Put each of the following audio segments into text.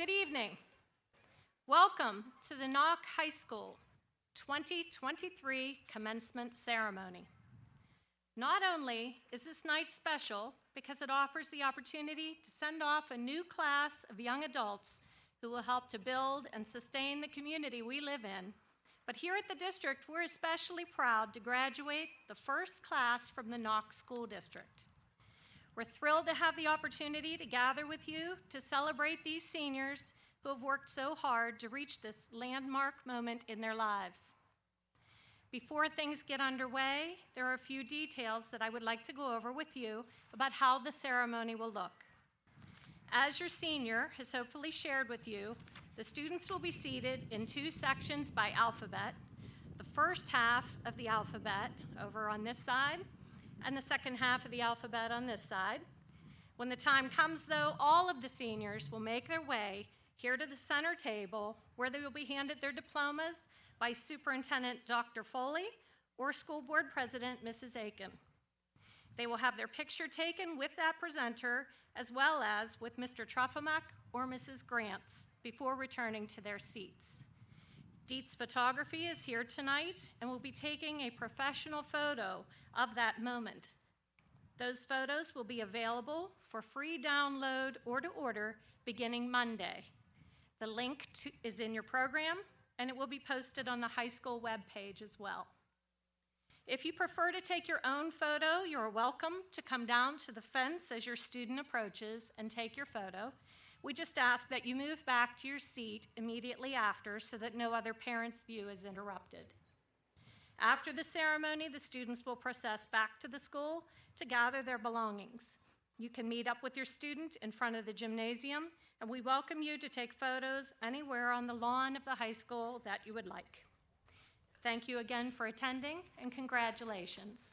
Good evening. Welcome to the Knoch High School 2023 Commencement Ceremony. Not only is this night special because it offers the opportunity to send off a new class of young adults who will help to build and sustain the community we live in, but here at the district, we're especially proud to graduate the first class from the Knoch School District. We're thrilled to have the opportunity to gather with you to celebrate these seniors who have worked so hard to reach this landmark moment in their lives. Before things get underway, there are a few details that I would like to go over with you about how the ceremony will look. As your senior has hopefully shared with you, the students will be seated in two sections by alphabet, the first half of the alphabet over on this side, and the second half of the alphabet on this side. When the time comes, though, all of the seniors will make their way here to the center table where they will be handed their diplomas by Superintendent Dr. Foley or School Board President Mrs. Aiken. They will have their picture taken with that presenter as well as with Mr. Truffamuck or Mrs. Grants before returning to their seats. Dietz Photography is here tonight and will be taking a professional photo of that moment. Those photos will be available for free download or to order beginning Monday. The link is in your program, and it will be posted on the high school webpage as well. If you prefer to take your own photo, you're welcome to come down to the fence as your student approaches and take your photo. We just ask that you move back to your seat immediately after so that no other parent's view is interrupted. After the ceremony, the students will process back to the school to gather their belongings. You can meet up with your student in front of the gymnasium, and we welcome you to take photos anywhere on the lawn of the high school that you would like. Thank you again for attending, and congratulations.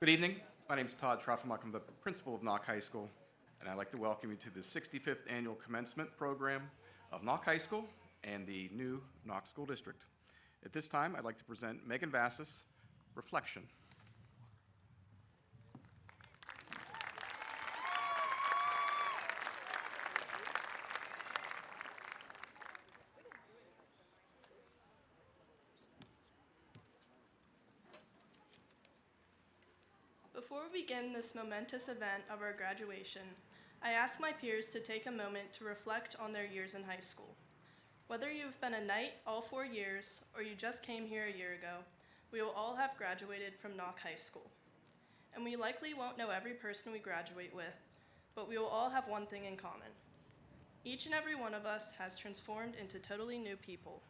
Good evening. My name is Todd Trofimuk. I'm the principal of Knoch High School, and I'd like to welcome you to the 65th annual commencement program of Knoch High School and the new Knoch School District. At this time, I'd like to present Megan Vassis, Reflection. Before we begin this momentous event of our graduation, I ask my peers to take a moment to reflect on their years in high school. Whether you've been a Knight all 4 years or you just came here a year ago, we will all have graduated from Knoch High School. And we likely won't know every person we graduate with, but we will all have one thing in common. Each and every one of us has transformed into totally new people.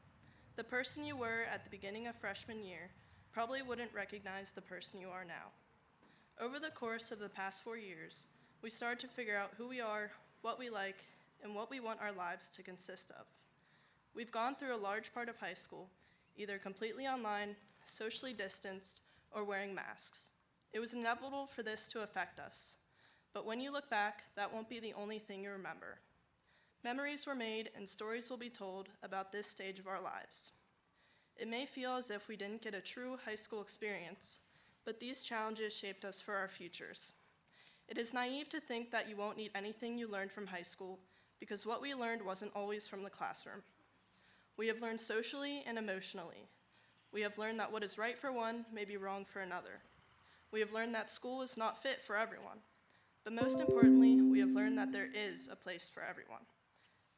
The person you were at the beginning of freshman year probably wouldn't recognize the person you are now. Over the course of the past 4 years, we started to figure out who we are, what we like, and what we want our lives to consist of. We've gone through a large part of high school, either completely online, socially distanced, or wearing masks. It was inevitable for this to affect us. But when you look back, that won't be the only thing you remember. Memories were made and stories will be told about this stage of our lives. It may feel as if we didn't get a true high school experience, but these challenges shaped us for our futures. It is naive to think that you won't need anything you learned from high school, because what we learned wasn't always from the classroom. We have learned socially and emotionally. We have learned that what is right for one may be wrong for another. We have learned that school is not fit for everyone. But most importantly, we have learned that there is a place for everyone.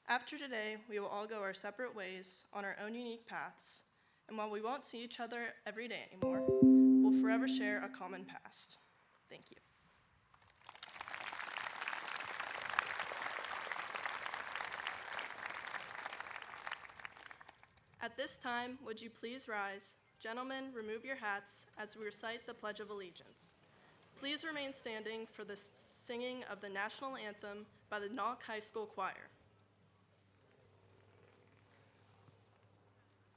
After today, we will all go our separate ways on our own unique paths, and while we won't see each other every day anymore, we'll forever share a common past. Thank you. At this time, would you please rise? Gentlemen, remove your hats as we recite the Pledge of Allegiance. Please remain standing for the singing of the national anthem by the Knoch High School Choir.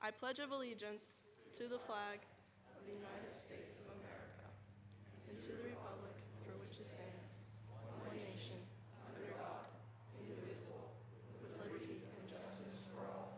I pledge allegiance to the flag of the United States of America and to the republic for which it stands, one nation, under God, indivisible, with liberty and justice for all.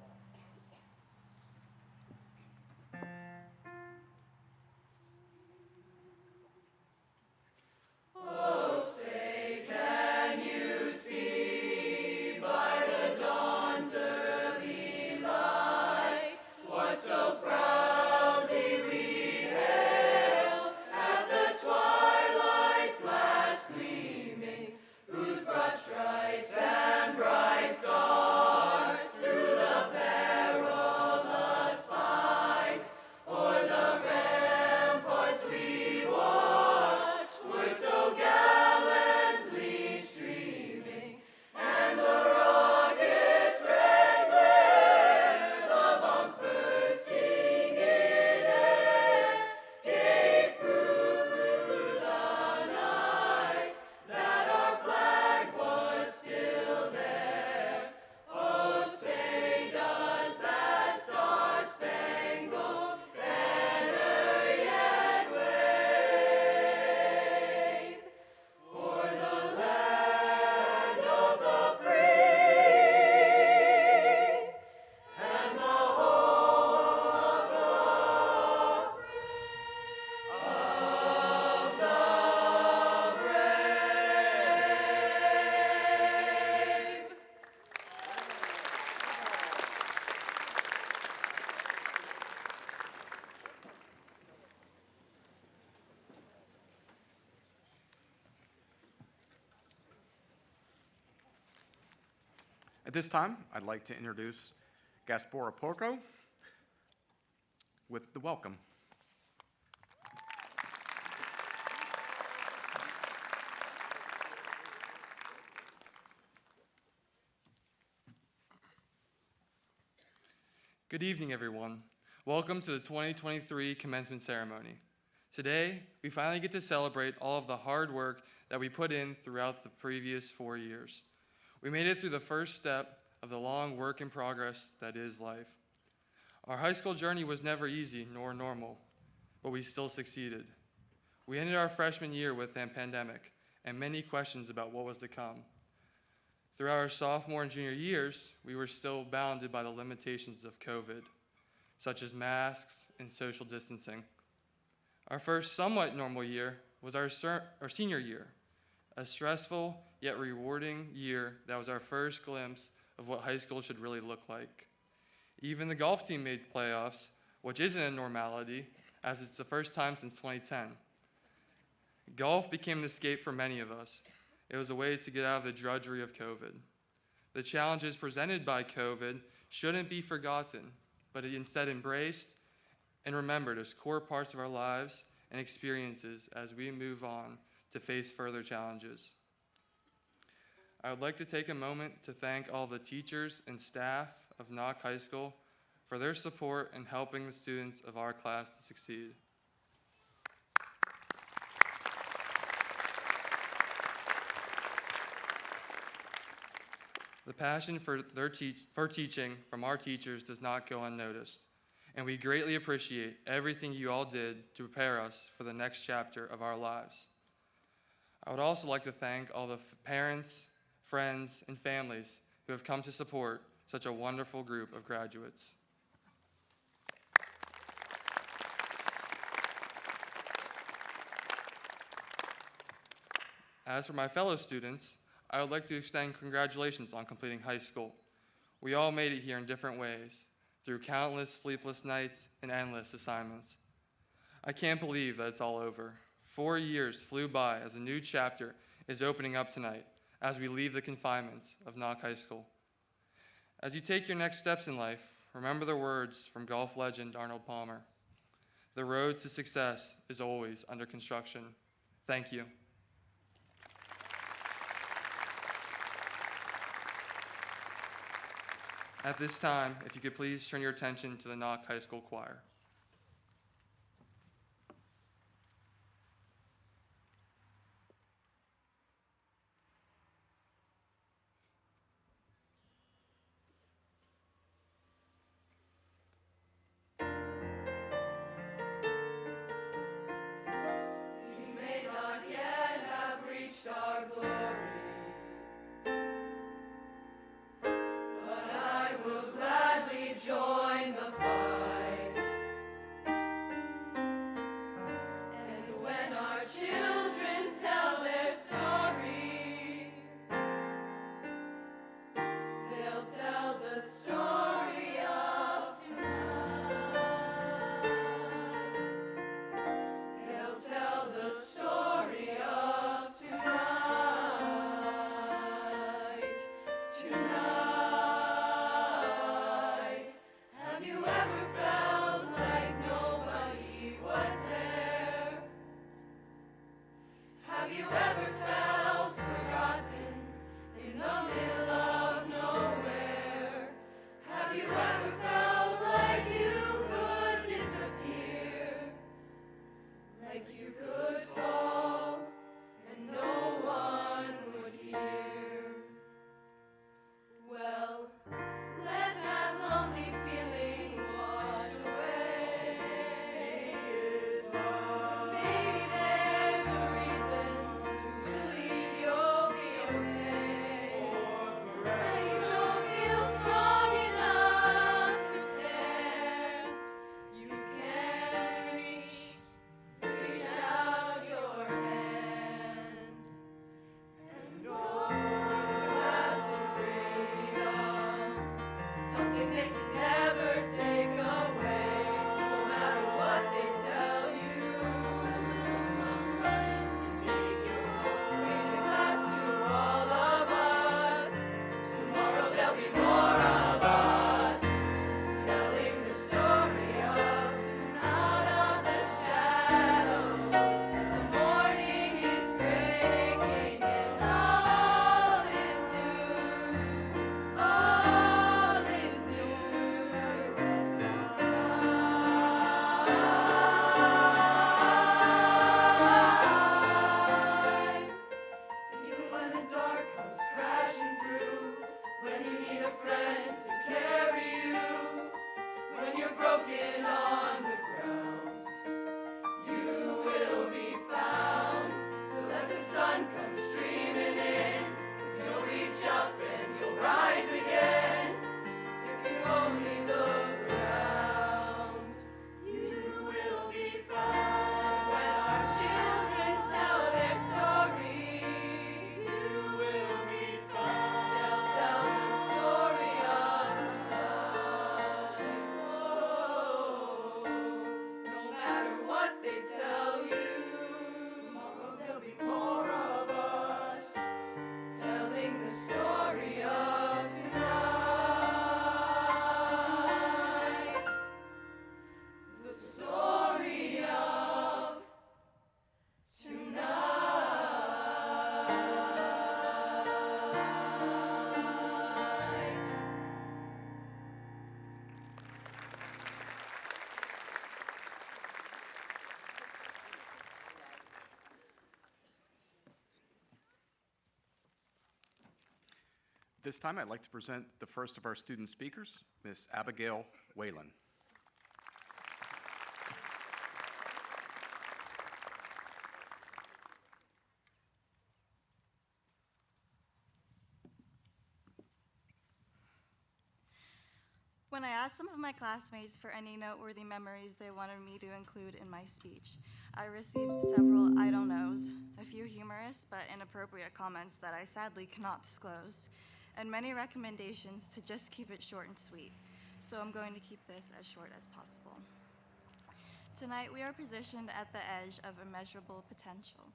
Oh, say, can you see by the dawn's early light what so proudly we hailed at the twilight's last gleaming, whose broad stripes and bright stars through the perilous fight o'er the ramparts we watched were so gallantly streaming, and the rockets' red glare, the bombs bursting in air, gave proof through the night that our flag was still there. Oh, say does that star-spangled banner yet wave o'er the land of the free and the home of the brave. At this time, I'd like to introduce Gaspora Porco with the welcome. Good evening, everyone. Welcome to the 2023 commencement ceremony. Today, we finally get to celebrate all of the hard work that we put in throughout the previous 4 years. We made it through the first step of the long work in progress that is life. Our high school journey was never easy nor normal, but we still succeeded. We ended our freshman year with a pandemic and many questions about what was to come. Throughout our sophomore and junior years, we were still bounded by the limitations of COVID, such as masks and social distancing. Our first somewhat normal year was our senior year, a stressful yet rewarding year that was our first glimpse of what high school should really look like. Even the golf team made the playoffs, which isn't a normality, as it's the first time since 2010. Golf became an escape for many of us. It was a way to get out of the drudgery of COVID. The challenges presented by COVID shouldn't be forgotten, but instead embraced and remembered as core parts of our lives and experiences as we move on to face further challenges. I would like to take a moment to thank all the teachers and staff of Knoch High School for their support in helping the students of our class to succeed. The passion for teaching from our teachers does not go unnoticed, and we greatly appreciate everything you all did to prepare us for the next chapter of our lives. I would also like to thank all the parents, friends, and families who have come to support such a wonderful group of graduates. As for my fellow students, I would like to extend congratulations on completing high school. We all made it here in different ways, through countless sleepless nights and endless assignments. I can't believe that it's all over. 4 years flew by as a new chapter is opening up tonight as we leave the confinements of Knoch High School. As you take your next steps in life, remember the words from golf legend Arnold Palmer. The road to success is always under construction. Thank you. At this time, if you could please turn your attention to the Knoch High School Choir. Join the fight. And when our children tell their story, they'll tell the story of tonight. They'll tell the story of tonight. Tonight. Have you ever felt like nobody was there? Have you ever felt forgotten in the middle of nowhere? Have you ever felt like you could disappear? Like you could fall and no one would hear? Well, let that lonely feeling wash away. Maybe there's a reason to believe you'll be okay. When you don't feel strong enough to stand, you can reach out your hand. And always last freedom, something they can never take away, no matter what they tell you. Raise a glass to all of us. Tomorrow there'll be more of us, telling the story of out of the shadows. The morning is breaking and all is new. All is new. Even when the dark comes crashing through, when you need a friend to carry you, when you're broken on the ground, you will be found. this time, I'd like to present the first of our student speakers, Miss Abigail Whalen. When I asked some of my classmates for any noteworthy memories they wanted me to include in my speech, I received several I don't knows, a few humorous but inappropriate comments that I sadly cannot disclose, and many recommendations to just keep it short and sweet. So I'm going to keep this as short as possible. Tonight we are positioned at the edge of immeasurable potential.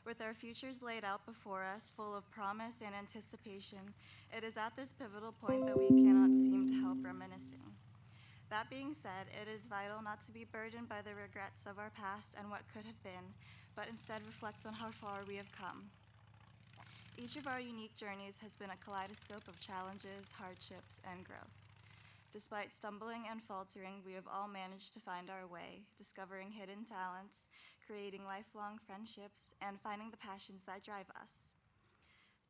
With our futures laid out before us, full of promise and anticipation, it is at this pivotal point that we cannot seem to help reminiscing. That being said, it is vital not to be burdened by the regrets of our past and what could have been, but instead reflect on how far we have come. Each of our unique journeys has been a kaleidoscope of challenges, hardships, and growth. Despite stumbling and faltering, we have all managed to find our way, discovering hidden talents, creating lifelong friendships, and finding the passions that drive us.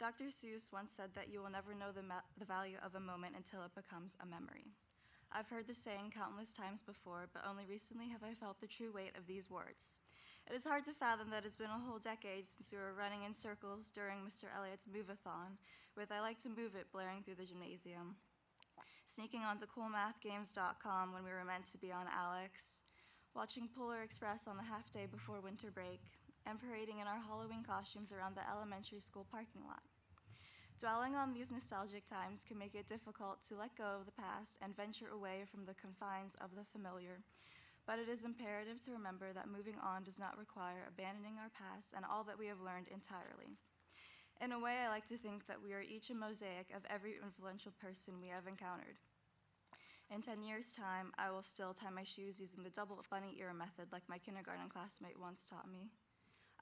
Dr. Seuss once said that you will never know the value of a moment until it becomes a memory. I've heard the saying countless times before, but only recently have I felt the true weight of these words. It is hard to fathom that it's been a whole decade since we were running in circles during Mr. Elliott's Move-a-thon, with I Like to Move It blaring through the gymnasium, sneaking onto coolmathgames.com when we were meant to be on Alex, watching Polar Express on the half day before winter break, and parading in our Halloween costumes around the elementary school parking lot. Dwelling on these nostalgic times can make it difficult to let go of the past and venture away from the confines of the familiar, but it is imperative to remember that moving on does not require abandoning our past and all that we have learned entirely. In a way, I like to think that we are each a mosaic of every influential person we have encountered. In 10 years' time, I will still tie my shoes using the double bunny ear method like my kindergarten classmate once taught me.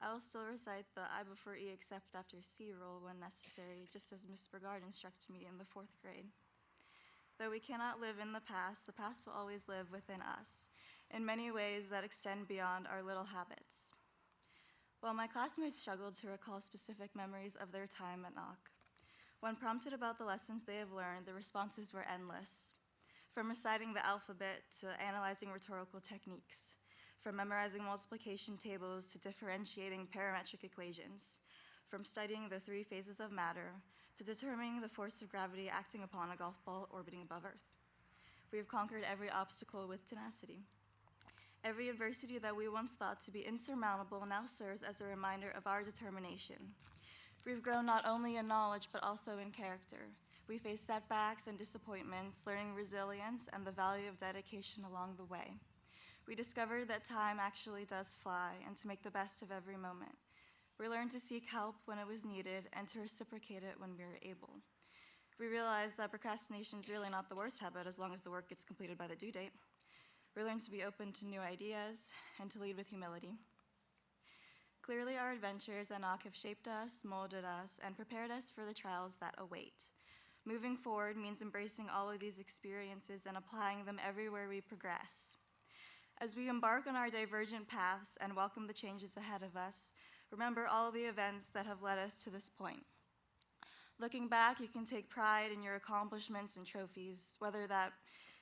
I will still recite the I prefer E except after C rule when necessary, just as Miss Brigard instructed me in the 4th grade. Though we cannot live in the past will always live within us, in many ways that extend beyond our little habits. While my classmates struggled to recall specific memories of their time at Knoch, when prompted about the lessons they have learned, the responses were endless. From reciting the alphabet to analyzing rhetorical techniques, from memorizing multiplication tables to differentiating parametric equations, from studying the 3 phases of matter to determining the force of gravity acting upon a golf ball orbiting above Earth. We have conquered every obstacle with tenacity. Every adversity that we once thought to be insurmountable now serves as a reminder of our determination. We've grown not only in knowledge, but also in character. We face setbacks and disappointments, learning resilience and the value of dedication along the way. We discovered that time actually does fly and to make the best of every moment. We learned to seek help when it was needed and to reciprocate it when we were able. We realized that procrastination is really not the worst habit as long as the work gets completed by the due date. We learned to be open to new ideas and to lead with humility. Clearly, our adventures at Knoch have shaped us, molded us, and prepared us for the trials that await. Moving forward means embracing all of these experiences and applying them everywhere we progress. As we embark on our divergent paths and welcome the changes ahead of us, remember all the events that have led us to this point. Looking back, you can take pride in your accomplishments and trophies, whether that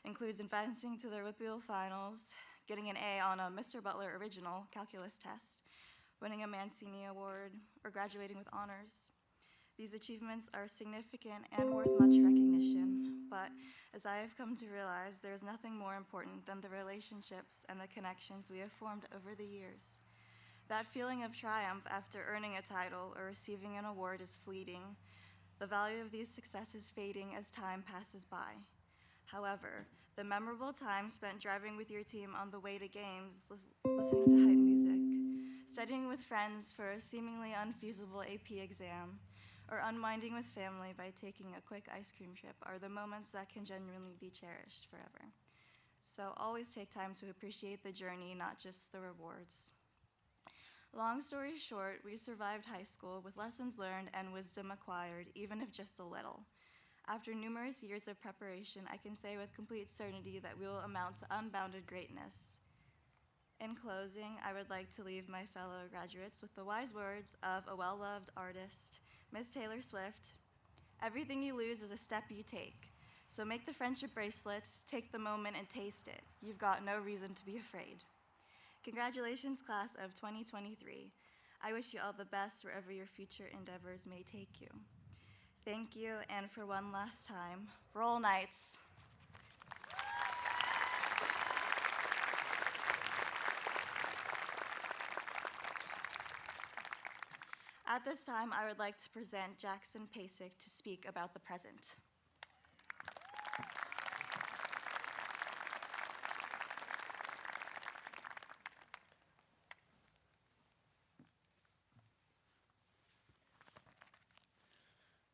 includes advancing to the Whitfield finals, getting an A on a Mr. Butler original calculus test, winning a Mancini Award, or graduating with honors. These achievements are significant and worth much recognition, but as I have come to realize, there is nothing more important than the relationships and the connections we have formed over the years. That feeling of triumph after earning a title or receiving an award is fleeting. The value of these successes fading as time passes by. However, the memorable time spent driving with your team on the way to games, listening to hype music, studying with friends for a seemingly unfeasible AP exam, or unwinding with family by taking a quick ice cream trip are the moments that can genuinely be cherished forever. So always take time to appreciate the journey, not just the rewards. Long story short, we survived high school with lessons learned and wisdom acquired, even if just a little. After numerous years of preparation, I can say with complete certainty that we will amount to unbounded greatness. In closing, I would like to leave my fellow graduates with the wise words of a well-loved artist, Miss Taylor Swift. Everything you lose is a step you take. So make the friendship bracelets, take the moment, and taste it. You've got no reason to be afraid. Congratulations, class of 2023. I wish you all the best wherever your future endeavors may take you. Thank you, and for one last time, roll Knights. At this time, I would like to present Jackson Pasick to speak about the present.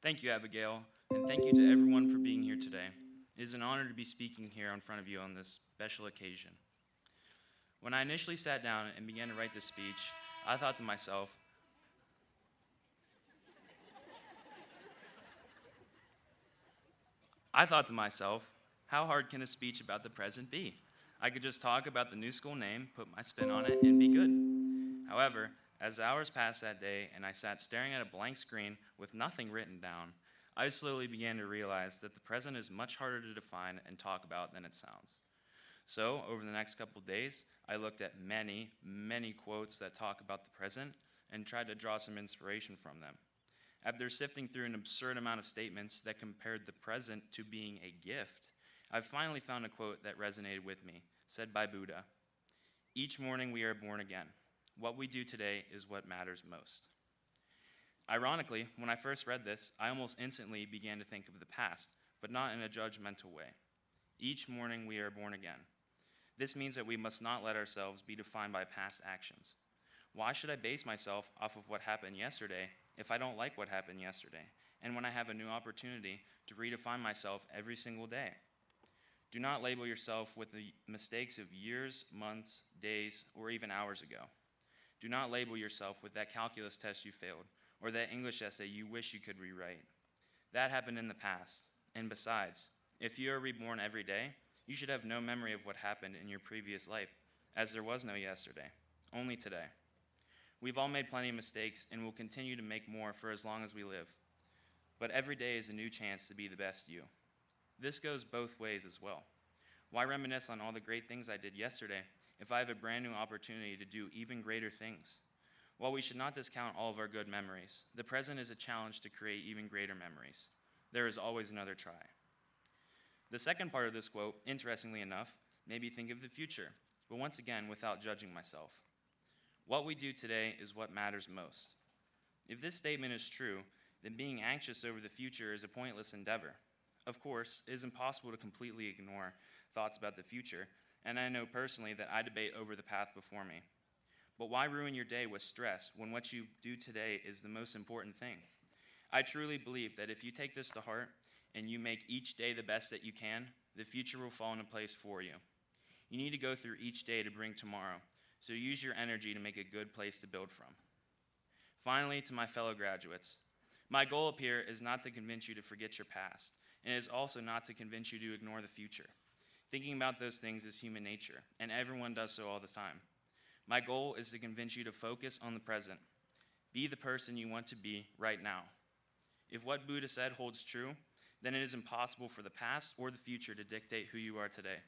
Thank you, Abigail, and thank you to everyone for being here today. It is an honor to be speaking here in front of you on this special occasion. When I initially sat down and began to write this speech, I thought to myself, how hard can a speech about the present be? I could just talk about the new school name, put my spin on it, and be good. However, as hours passed that day and I sat staring at a blank screen with nothing written down, I slowly began to realize that the present is much harder to define and talk about than it sounds. So, over the next couple days, I looked at many, many quotes that talk about the present and tried to draw some inspiration from them. After sifting through an absurd amount of statements that compared the present to being a gift, I finally found a quote that resonated with me, said by Buddha. Each morning we are born again. What we do today is what matters most. Ironically, when I first read this, I almost instantly began to think of the past, but not in a judgmental way. Each morning we are born again. This means that we must not let ourselves be defined by past actions. Why should I base myself off of what happened yesterday if I don't like what happened yesterday, and when I have a new opportunity to redefine myself every single day? Do not label yourself with the mistakes of years, months, days, or even hours ago. Do not label yourself with that calculus test you failed, or that English essay you wish you could rewrite. That happened in the past, and besides, if you are reborn every day, you should have no memory of what happened in your previous life, as there was no yesterday, only today. We've all made plenty of mistakes and will continue to make more for as long as we live. But every day is a new chance to be the best you. This goes both ways as well. Why reminisce on all the great things I did yesterday if I have a brand new opportunity to do even greater things? While we should not discount all of our good memories, the present is a challenge to create even greater memories. There is always another try. The second part of this quote, interestingly enough, made me think of the future, but once again, without judging myself. What we do today is what matters most. If this statement is true, then being anxious over the future is a pointless endeavor. Of course, it is impossible to completely ignore thoughts about the future, and I know personally that I debate over the path before me. But why ruin your day with stress when what you do today is the most important thing? I truly believe that if you take this to heart and you make each day the best that you can, the future will fall into place for you. You need to go through each day to bring tomorrow, so use your energy to make a good place to build from. Finally, to my fellow graduates, my goal up here is not to convince you to forget your past, and it is also not to convince you to ignore the future. Thinking about those things is human nature, and everyone does so all the time. My goal is to convince you to focus on the present. Be the person you want to be right now. If what Buddha said holds true, then it is impossible for the past or the future to dictate who you are today.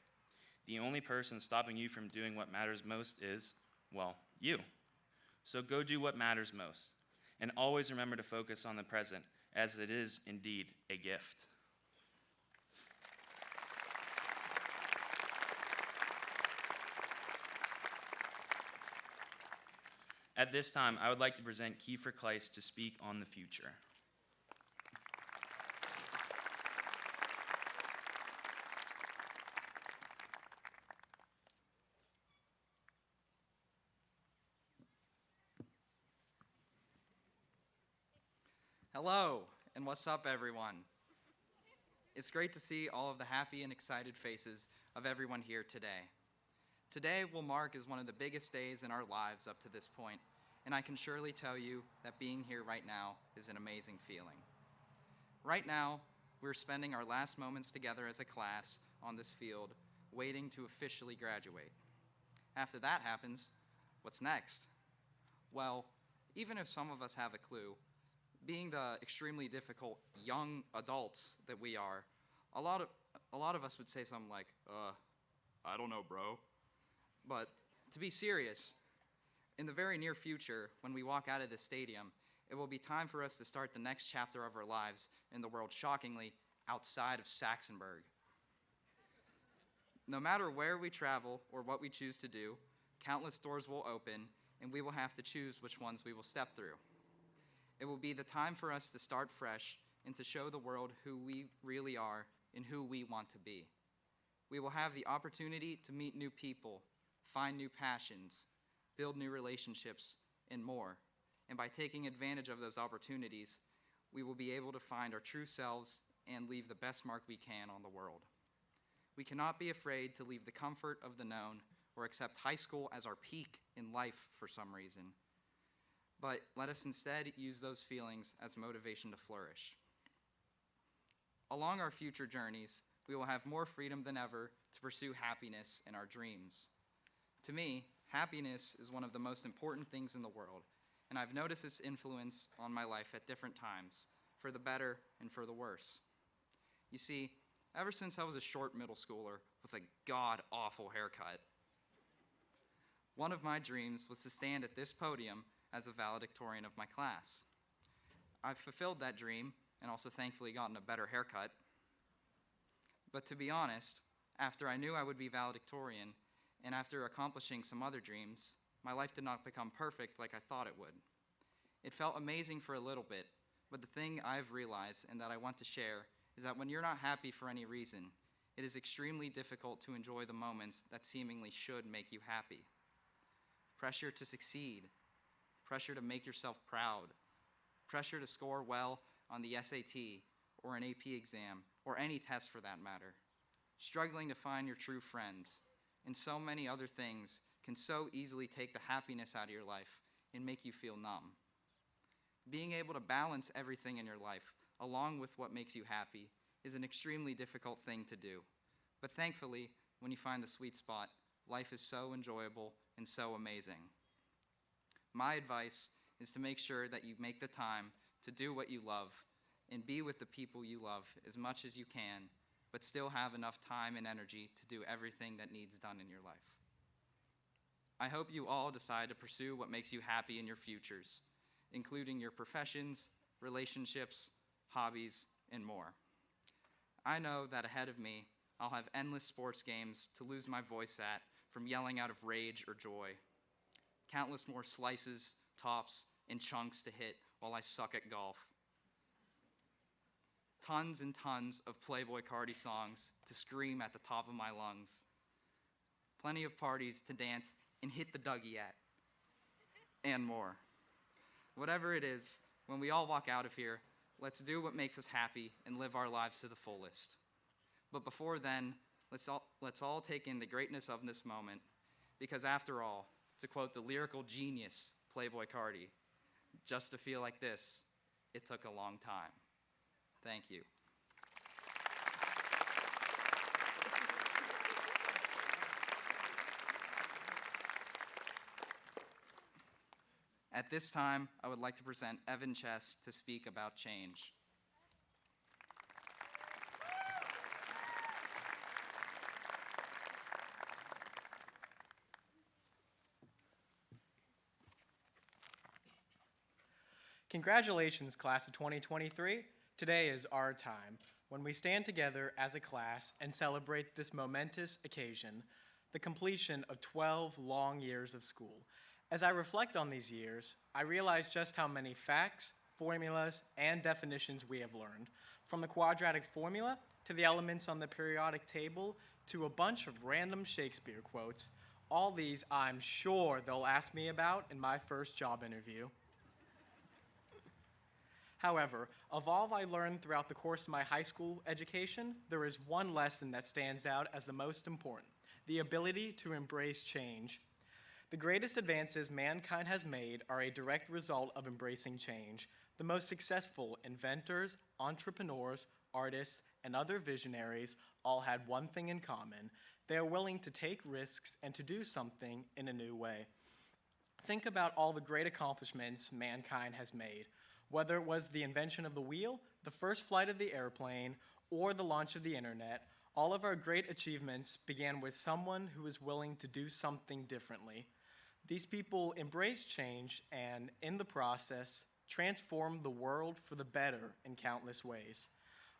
The only person stopping you from doing what matters most is, well, you. So go do what matters most. And always remember to focus on the present, as it is indeed a gift. At this time, I would like to present Kiefer Kleist to speak on the future. Hello, and what's up, everyone? It's great to see all of the happy and excited faces of everyone here today. Today will mark as one of the biggest days in our lives up to this point, and I can surely tell you that being here right now is an amazing feeling. Right now, we're spending our last moments together as a class on this field, waiting to officially graduate. After that happens, what's next? Well, even if some of us have a clue, Being the extremely difficult young adults that we are, a lot of us would say something like, I don't know, bro. But to be serious, in the very near future, when we walk out of this stadium, it will be time for us to start the next chapter of our lives in the world, shockingly, outside of Saxonburg. No matter where we travel or what we choose to do, countless doors will open, and we will have to choose which ones we will step through. It will be the time for us to start fresh and to show the world who we really are and who we want to be. We will have the opportunity to meet new people, find new passions, build new relationships, and more. And by taking advantage of those opportunities, we will be able to find our true selves and leave the best mark we can on the world. We cannot be afraid to leave the comfort of the known or accept high school as our peak in life for some reason. But let us instead use those feelings as motivation to flourish. Along our future journeys, we will have more freedom than ever to pursue happiness in our dreams. To me, happiness is one of the most important things in the world, and I've noticed its influence on my life at different times, for the better and for the worse. You see, ever since I was a short middle schooler with a god-awful haircut, one of my dreams was to stand at this podium as a valedictorian of my class. I've fulfilled that dream and also thankfully gotten a better haircut. But to be honest, after I knew I would be valedictorian and after accomplishing some other dreams, my life did not become perfect like I thought it would. It felt amazing for a little bit, but the thing I've realized and that I want to share is that when you're not happy for any reason, it is extremely difficult to enjoy the moments that seemingly should make you happy. Pressure to succeed, pressure to make yourself proud, pressure to score well on the SAT or an AP exam or any test for that matter, struggling to find your true friends, and so many other things can so easily take the happiness out of your life and make you feel numb. Being able to balance everything in your life along with what makes you happy is an extremely difficult thing to do. But thankfully, when you find the sweet spot, life is so enjoyable and so amazing. My advice is to make sure that you make the time to do what you love and be with the people you love as much as you can, but still have enough time and energy to do everything that needs done in your life. I hope you all decide to pursue what makes you happy in your futures, including your professions, relationships, hobbies, and more. I know that ahead of me, I'll have endless sports games to lose my voice at from yelling out of rage or joy, countless more slices, tops, and chunks to hit while I suck at golf, tons and tons of Playboy Cardi songs to scream at the top of my lungs, plenty of parties to dance and hit the Dougie at, and more. Whatever it is, when we all walk out of here, let's do what makes us happy and live our lives to the fullest. But before then, let's all take in the greatness of this moment, because after all, to quote the lyrical genius Playboy Cardi, just to feel like this, it took a long time. Thank you. At this time, I would like to present Evan Chess to speak about change. Congratulations, class of 2023. Today is our time, when we stand together as a class and celebrate this momentous occasion, the completion of 12 long years of school. As I reflect on these years, I realize just how many facts, formulas, and definitions we have learned, from the quadratic formula to the elements on the periodic table to a bunch of random Shakespeare quotes. All these I'm sure they'll ask me about in my first job interview. However, of all I learned throughout the course of my high school education, there is one lesson that stands out as the most important: the ability to embrace change. The greatest advances mankind has made are a direct result of embracing change. The most successful inventors, entrepreneurs, artists, and other visionaries all had one thing in common: they are willing to take risks and to do something in a new way. Think about all the great accomplishments mankind has made. Whether it was the invention of the wheel, the first flight of the airplane, or the launch of the internet, all of our great achievements began with someone who was willing to do something differently. These people embraced change and, in the process, transformed the world for the better in countless ways.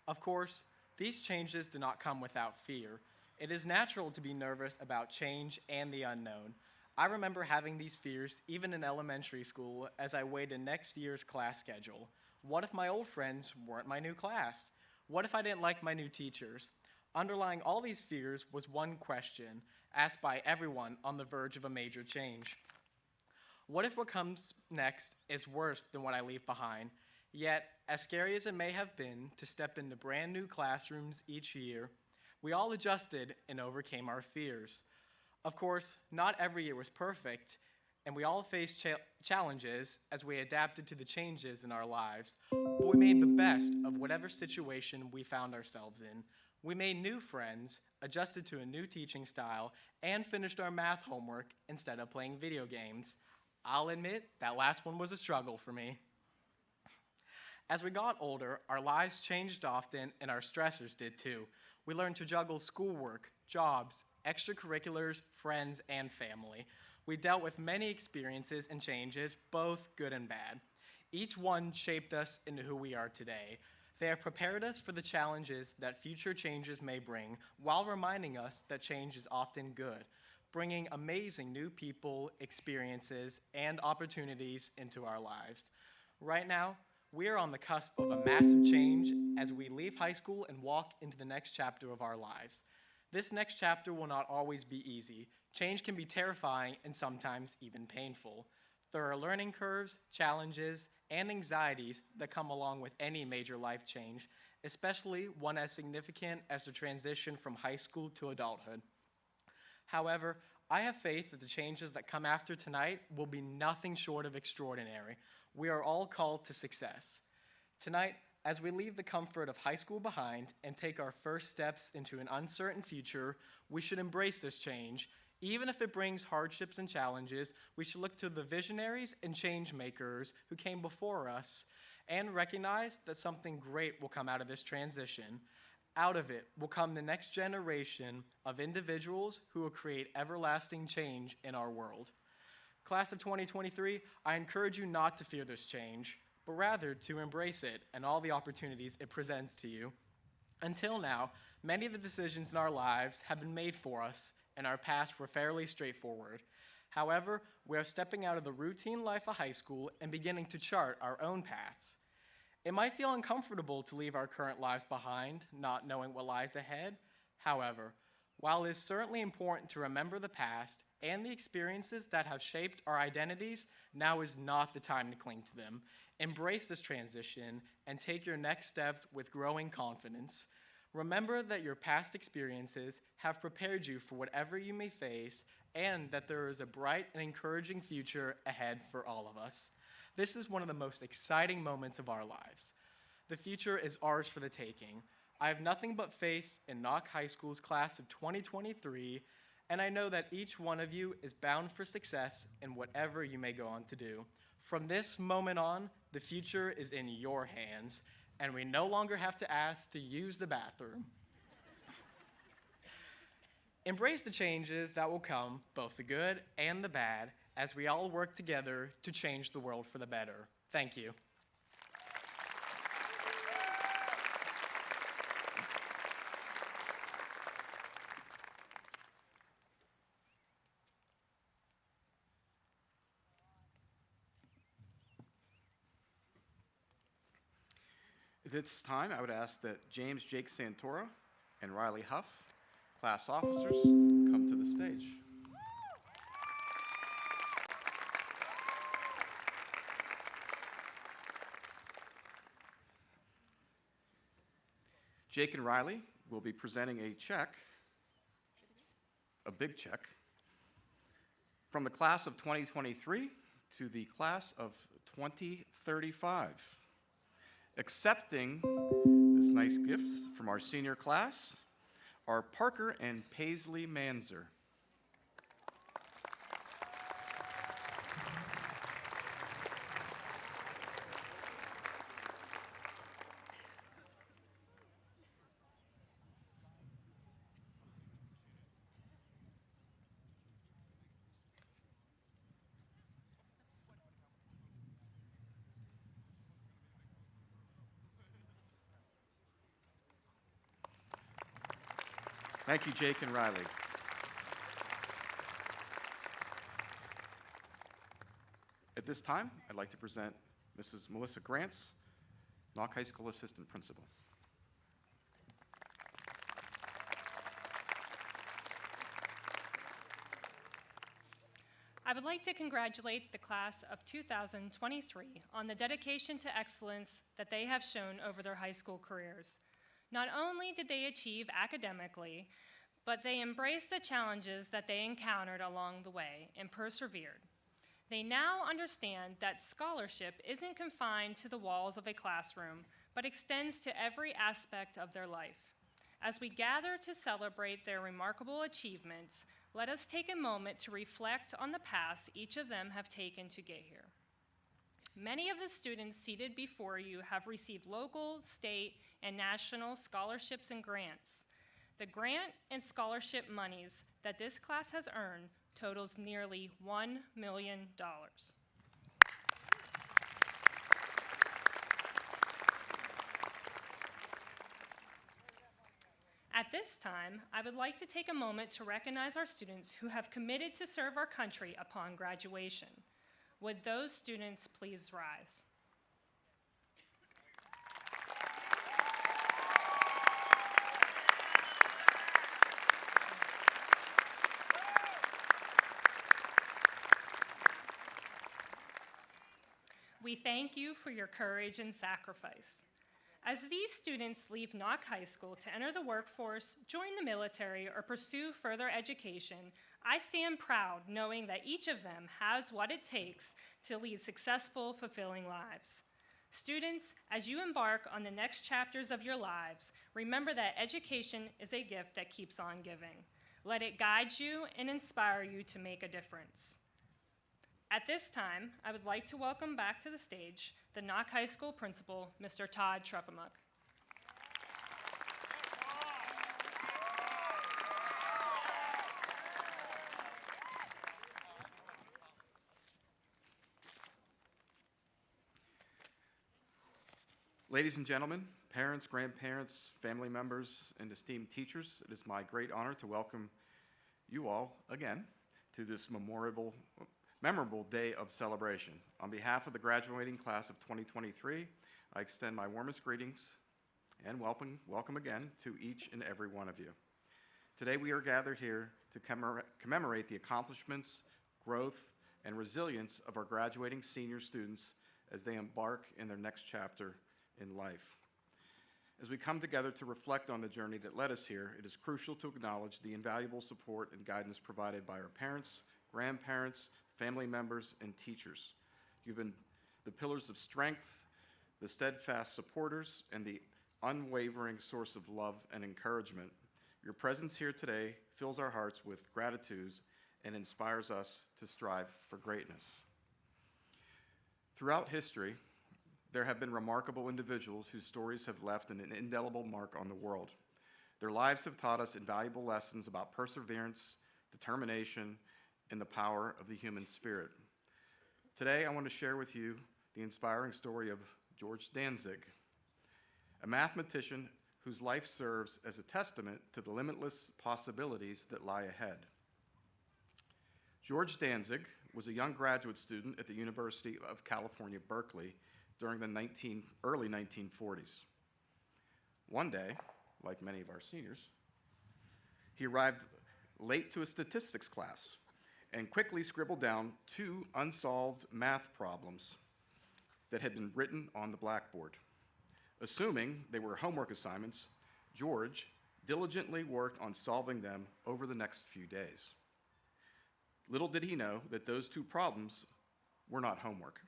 Of course, these changes do not come without fear. It is natural to be nervous about change and the unknown. I remember having these fears even in elementary school as I weighed in next year's class schedule. What if my old friends weren't my new class? What if I didn't like my new teachers? Underlying all these fears was one question, asked by everyone on the verge of a major change. What if what comes next is worse than what I leave behind? Yet, as scary as it may have been to step into brand new classrooms each year, we all adjusted and overcame our fears. Of course, not every year was perfect, and we all faced challenges as we adapted to the changes in our lives, but we made the best of whatever situation we found ourselves in. We made new friends, adjusted to a new teaching style, and finished our math homework instead of playing video games. I'll admit, that last one was a struggle for me. As we got older, our lives changed often, and our stressors did too. We learned to juggle schoolwork, jobs, extracurriculars, friends, and family. We dealt with many experiences and changes, both good and bad. Each one shaped us into who we are today. They have prepared us for the challenges that future changes may bring, while reminding us that change is often good, bringing amazing new people, experiences, and opportunities into our lives. Right now, we are on the cusp of a massive change as we leave high school and walk into the next chapter of our lives. This next chapter will not always be easy. Change can be terrifying and sometimes even painful. There are learning curves, challenges, and anxieties that come along with any major life change, especially one as significant as the transition from high school to adulthood. However, I have faith that the changes that come after tonight will be nothing short of extraordinary. We are all called to success. Tonight, as we leave the comfort of high school behind and take our first steps into an uncertain future, we should embrace this change. Even if it brings hardships and challenges, we should look to the visionaries and change makers who came before us and recognize that something great will come out of this transition. Out of it will come the next generation of individuals who will create everlasting change in our world. Class of 2023, I encourage you not to fear this change, but rather to embrace it and all the opportunities it presents to you. Until now, many of the decisions in our lives have been made for us, and our paths were fairly straightforward. However, we are stepping out of the routine life of high school and beginning to chart our own paths. It might feel uncomfortable to leave our current lives behind, not knowing what lies ahead. However, while it is certainly important to remember the past and the experiences that have shaped our identities, now is not the time to cling to them. Embrace this transition and take your next steps with growing confidence. Remember that your past experiences have prepared you for whatever you may face, and that there is a bright and encouraging future ahead for all of us. This is one of the most exciting moments of our lives. The future is ours for the taking. I have nothing but faith in Knoch High School's class of 2023, and I know that each one of you is bound for success in whatever you may go on to do. From this moment on, the future is in your hands, and we no longer have to ask to use the bathroom. Embrace the changes that will come, both the good and the bad, as we all work together to change the world for the better. Thank you. At this time, I would ask that James Jake Santora and Riley Huff, class officers, come to the stage. Jake and Riley will be presenting a check, a big check, from the class of 2023 to the class of 2035. Accepting this nice gift from our senior class are Parker and Paisley Manzer. Thank you, Jake and Riley. At this time, I'd like to present Mrs. Melissa Grants, Knoch High School Assistant Principal. I would like to congratulate the class of 2023 on the dedication to excellence that they have shown over their high school careers. Not only did they achieve academically, but they embraced the challenges that they encountered along the way and persevered. They now understand that scholarship isn't confined to the walls of a classroom, but extends to every aspect of their life. As we gather to celebrate their remarkable achievements, let us take a moment to reflect on the paths each of them have taken to get here. Many of the students seated before you have received local, state, and national scholarships and grants. The grant and scholarship monies that this class has earned totals nearly $1 million. At this time, I would like to take a moment to recognize our students who have committed to serve our country upon graduation. Would those students please rise? We thank you for your courage and sacrifice. As these students leave Knoch High School to enter the workforce, join the military, or pursue further education, I stand proud knowing that each of them has what it takes to lead successful, fulfilling lives. Students, as you embark on the next chapters of your lives, remember that education is a gift that keeps on giving. Let it guide you and inspire you to make a difference. At this time, I would like to welcome back to the stage the Knoch High School principal, Mr. Todd Trefemuck. Ladies and gentlemen, parents, grandparents, family members, and esteemed teachers, it is my great honor to welcome you all again to this memorable day of celebration. On behalf of the graduating class of 2023, I extend my warmest greetings and welcome again to each and every one of you. Today we are gathered here to commemorate the accomplishments, growth, and resilience of our graduating senior students as they embark in their next chapter in life. As we come together to reflect on the journey that led us here, it is crucial to acknowledge the invaluable support and guidance provided by our parents, grandparents, family members, and teachers. You've been the pillars of strength, the steadfast supporters, and the unwavering source of love and encouragement. Your presence here today fills our hearts with gratitude and inspires us to strive for greatness. Throughout history, there have been remarkable individuals whose stories have left an indelible mark on the world. Their lives have taught us invaluable lessons about perseverance, determination, and the power of the human spirit. Today, I want to share with you the inspiring story of George Danzig, a mathematician whose life serves as a testament to the limitless possibilities that lie ahead. George Danzig was a young graduate student at the University of California, Berkeley, during the early 1940s. One day, like many of our seniors, he arrived late to a statistics class and quickly scribbled down 2 unsolved math problems that had been written on the blackboard. Assuming they were homework assignments, George diligently worked on solving them over the next few days. Little did he know that those 2 problems were not homework.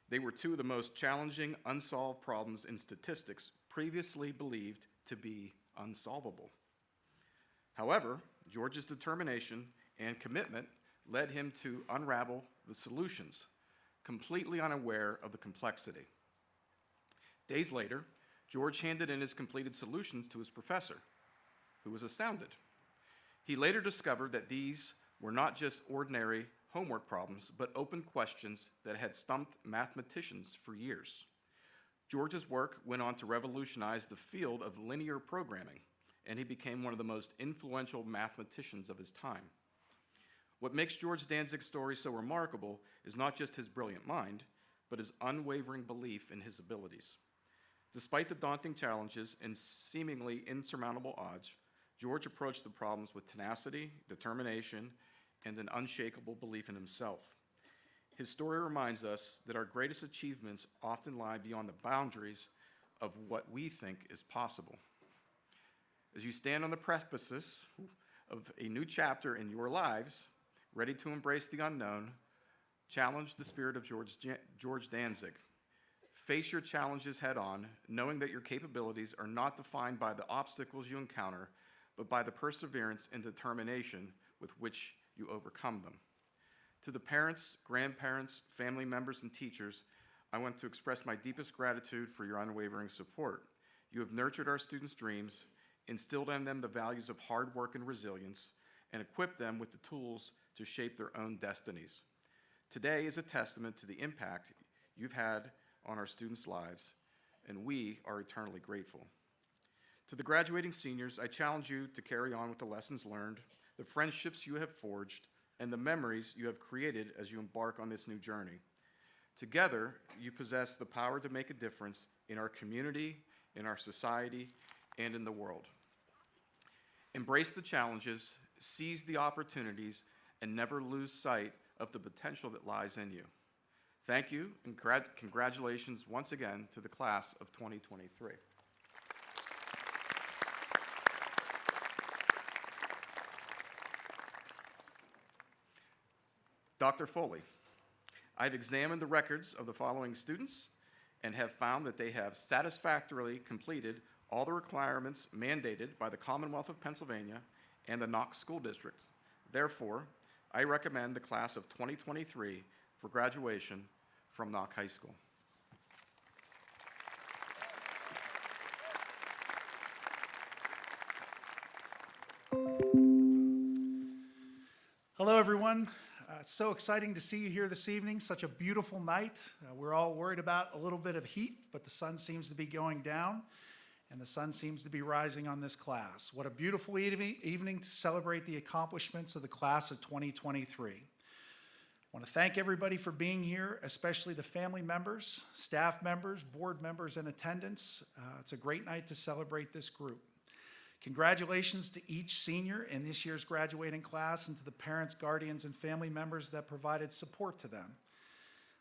They were 2 of the most challenging unsolved problems in statistics previously believed to be unsolvable. However, George's determination and commitment led him to unravel the solutions, completely unaware of the complexity. Days later, George handed in his completed solutions to his professor, who was astounded. He later discovered that these were not just ordinary homework problems, but open questions that had stumped mathematicians for years. George's work went on to revolutionize the field of linear programming, and he became one of the most influential mathematicians of his time. What makes George Danzig's story so remarkable is not just his brilliant mind, but his unwavering belief in his abilities. Despite the daunting challenges and seemingly insurmountable odds, George approached the problems with tenacity, determination, and an unshakable belief in himself. His story reminds us that our greatest achievements often lie beyond the boundaries of what we think is possible. As you stand on the precipice of a new chapter in your lives, ready to embrace the unknown, challenge the spirit of George Danzig. Face your challenges head on, knowing that your capabilities are not defined by the obstacles you encounter, but by the perseverance and determination with which you overcome them. To the parents, grandparents, family members, and teachers, I want to express my deepest gratitude for your unwavering support. You have nurtured our students' dreams, instilled in them the values of hard work and resilience, and equipped them with the tools to shape their own destinies. Today is a testament to the impact you've had on our students' lives, and we are eternally grateful. To the graduating seniors, I challenge you to carry on with the lessons learned, the friendships you have forged, and the memories you have created as you embark on this new journey. Together, you possess the power to make a difference in our community, in our society, and in the world. Embrace the challenges, seize the opportunities, and never lose sight of the potential that lies in you. Thank you, and congratulations once again to the class of 2023. Dr. Foley, I've examined the records of the following students and have found that they have satisfactorily completed all the requirements mandated by the Commonwealth of Pennsylvania and the Knoch School District. Therefore, I recommend the class of 2023 for graduation from Knoch High School. Hello, everyone. It's so exciting to see you here this evening. Such a beautiful night. We're all worried about a little bit of heat, but the sun seems to be going down, and the sun seems to be rising on this class. What a beautiful evening to celebrate the accomplishments of the class of 2023. I want to thank everybody for being here, especially the family members, staff members, board members in attendance. It's a great night to celebrate this group. Congratulations to each senior in this year's graduating class and to the parents, guardians, and family members that provided support to them.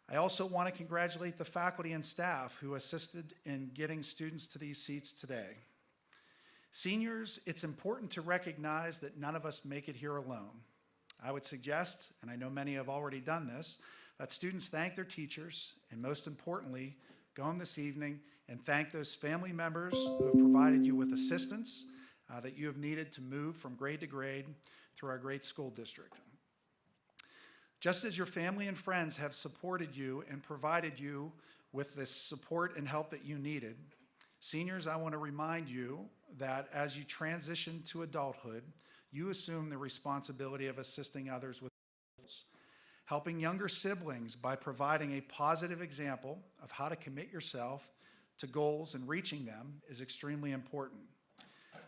I also want to congratulate the faculty and staff who assisted in getting students to these seats today. Seniors, it's important to recognize that none of us make it here alone. I would suggest, and I know many have already done this, that students thank their teachers, and most importantly, go home this evening and thank those family members who have provided you with assistance that you have needed to move from grade to grade through our great school district. Just as your family and friends have supported you and provided you with this support and help that you needed, seniors, I want to remind you that as you transition to adulthood, you assume the responsibility of assisting others with goals. Helping younger siblings by providing a positive example of how to commit yourself to goals and reaching them is extremely important.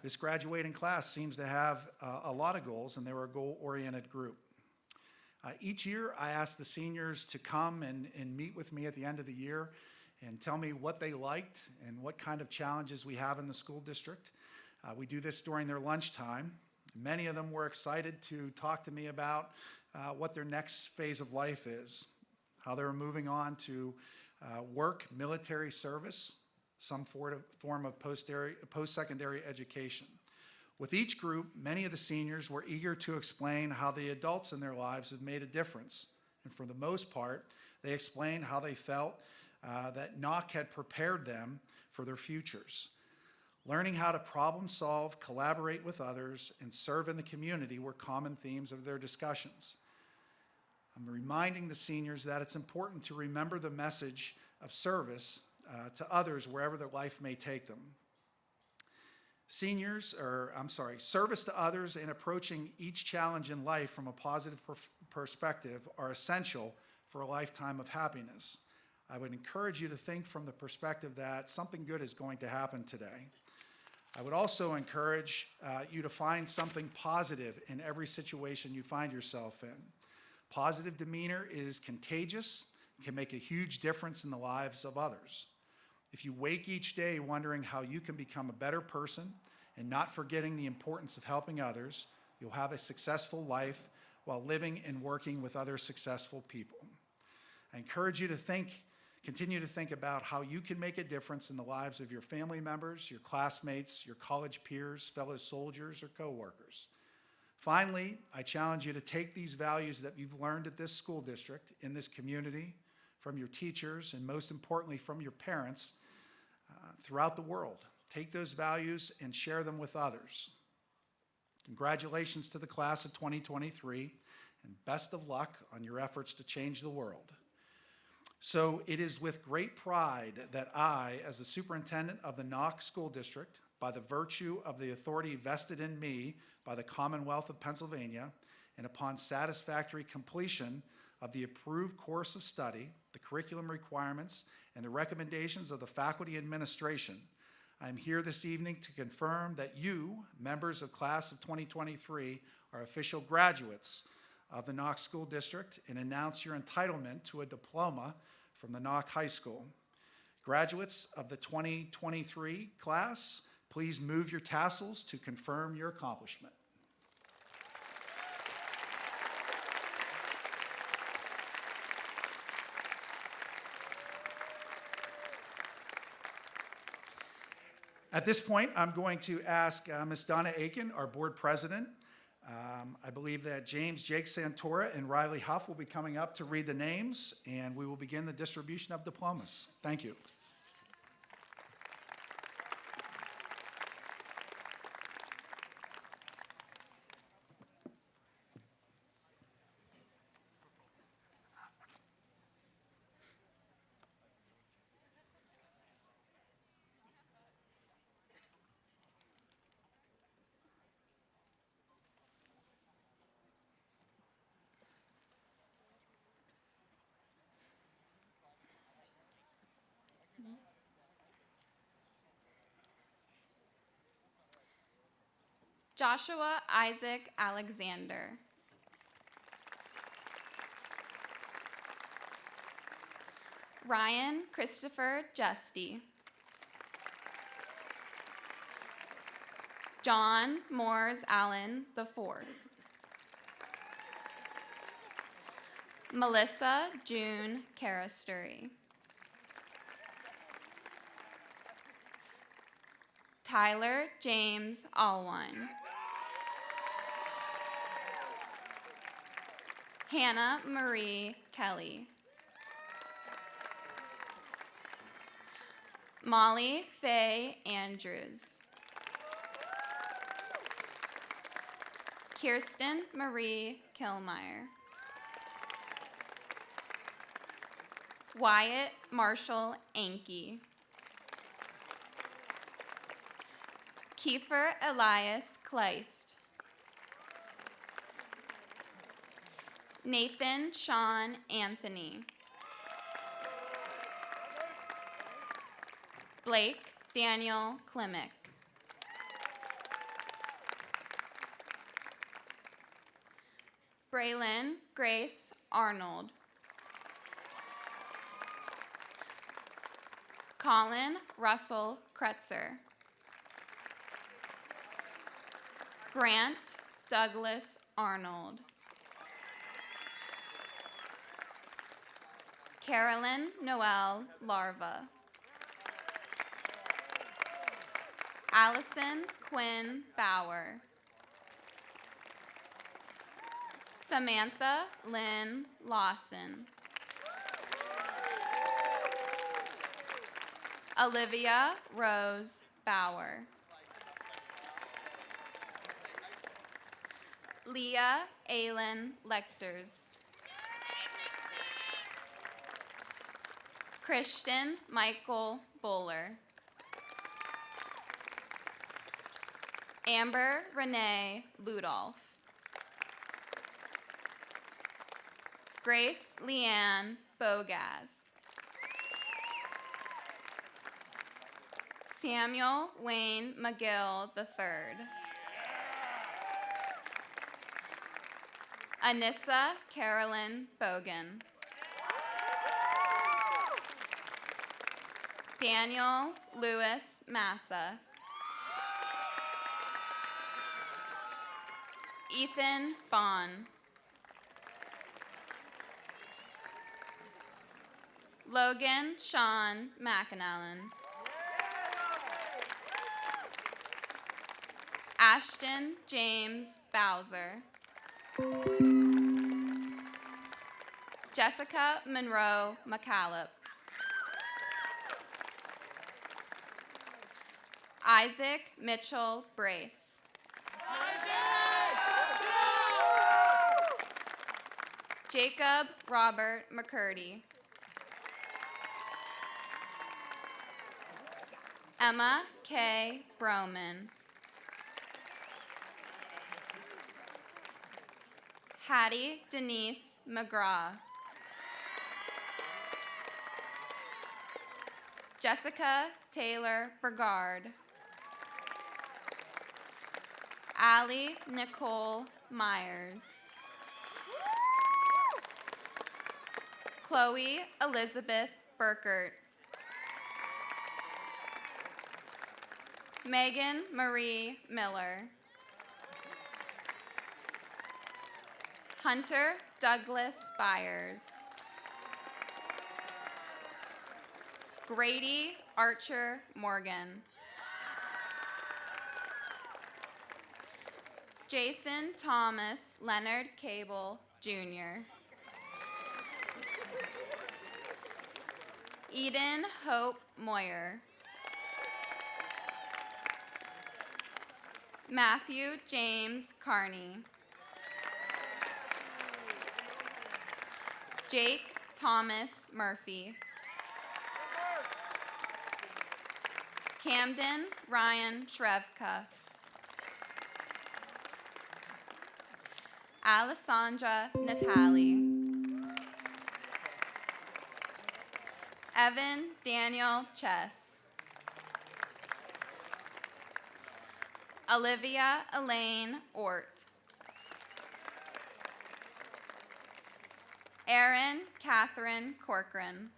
This graduating class seems to have a lot of goals, and they were a goal-oriented group. Each year, I ask the seniors to come and meet with me at the end of the year and tell me what they liked and what kind of challenges we have in the school district. We do this during their lunchtime. Many of them were excited to talk to me about what their next phase of life is, how they're moving on to work, military service, some form of post-secondary education. With each group, many of the seniors were eager to explain how the adults in their lives have made a difference. And for the most part, they explained how they felt that Knoch had prepared them for their futures. Learning how to problem solve, collaborate with others, and serve in the community were common themes of their discussions. I'm reminding the seniors that it's important to remember the message of service to others wherever their life may take them. Service to others and approaching each challenge in life from a positive perspective are essential for a lifetime of happiness. I would encourage you to think from the perspective that something good is going to happen today. I would also encourage you to find something positive in every situation you find yourself in. Positive demeanor is contagious and can make a huge difference in the lives of others. If you wake each day wondering how you can become a better person and not forgetting the importance of helping others, you'll have a successful life while living and working with other successful people. I encourage you to continue to think about how you can make a difference in the lives of your family members, your classmates, your college peers, fellow soldiers, or coworkers. Finally, I challenge you to take these values that you've learned at this school district, in this community, from your teachers, and most importantly from your parents, throughout the world. Take those values and share them with others. Congratulations to the class of 2023, and best of luck on your efforts to change the world. So it is with great pride that I, as the superintendent of the Knoch School District, by the virtue of the authority vested in me by the Commonwealth of Pennsylvania, and upon satisfactory completion of the approved course of study, the curriculum requirements, and the recommendations of the faculty administration, I am here this evening to confirm that you, members of class of 2023, are official graduates of the Knoch School District and announce your entitlement to a diploma from the Knoch High School. Graduates of the 2023 class, please move your tassels to confirm your accomplishment. At this point, I'm going to ask Ms. Donna Aiken, our board president. I believe that James Jake Santora and Riley Huff will be coming up to read the names, and we will begin the distribution of diplomas. Thank you. Joshua Isaac Alexander. Ryan Christopher Justy. John Moores Allen IV. Melissa June Carasturi. Tyler James Alwine. Hannah Marie Kelly. Molly Faye Andrews. Kirsten Marie Kilmeyer. Wyatt Marshall Anke. Kiefer Elias Kleist. Nathan Sean Anthony. Blake Daniel Klimick. Braylon Grace Arnold. Colin Russell Kretzer. Grant Douglas Arnold. Carolyn Noel Larva. Allison Quinn Bauer. Samantha Lynn Lawson. Olivia Rose Bauer. Leah Aylin Lecters. Christian Michael Bowler. Amber Renee Ludolph. Grace Leanne Bogaz. Samuel Wayne McGill III. Anissa Carolyn Bogan. Daniel Lewis Massa. Ethan Bond. Logan Sean McAnallen. Ashton James Bowser. Jessica Monroe McCallop. Isaac Mitchell Brace. Jacob Robert McCurdy. Emma K. Broman. Hattie Denise McGraw. Jessica Taylor Burgard. Allie Nicole Myers. Chloe Elizabeth Burkert. Megan Marie Miller. Hunter Douglas Byers. Grady Archer Morgan. Jason Thomas Leonard Cable, Jr. Eden Hope Moyer. Matthew James Carney. Jake Thomas Murphy. Camden Ryan Shrevka. Alessandra Natali. Evan Daniel Chess. Olivia Elaine Ort. Erin Catherine Corcoran.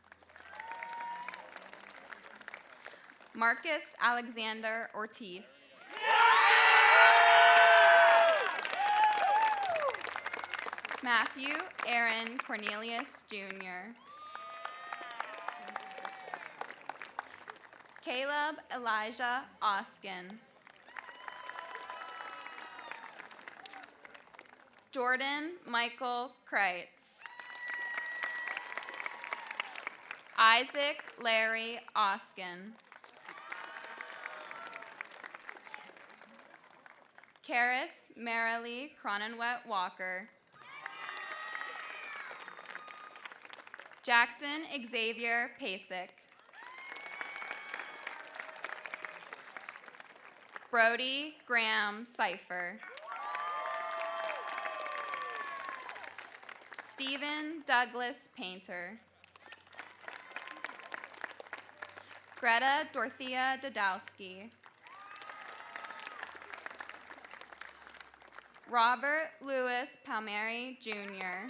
Marcus Alexander Ortiz. Matthew Aaron Cornelius, Jr. Caleb Elijah Oskin. Jordan Michael Kreitz. Isaac Larry Oskin. Karis Marilee Cronenwet Walker. Jackson Xavier Pasek. Brody Graham Cipher. Stephen Douglas Painter. Greta Dorothea Dodowski. Robert Louis Palmieri, Jr.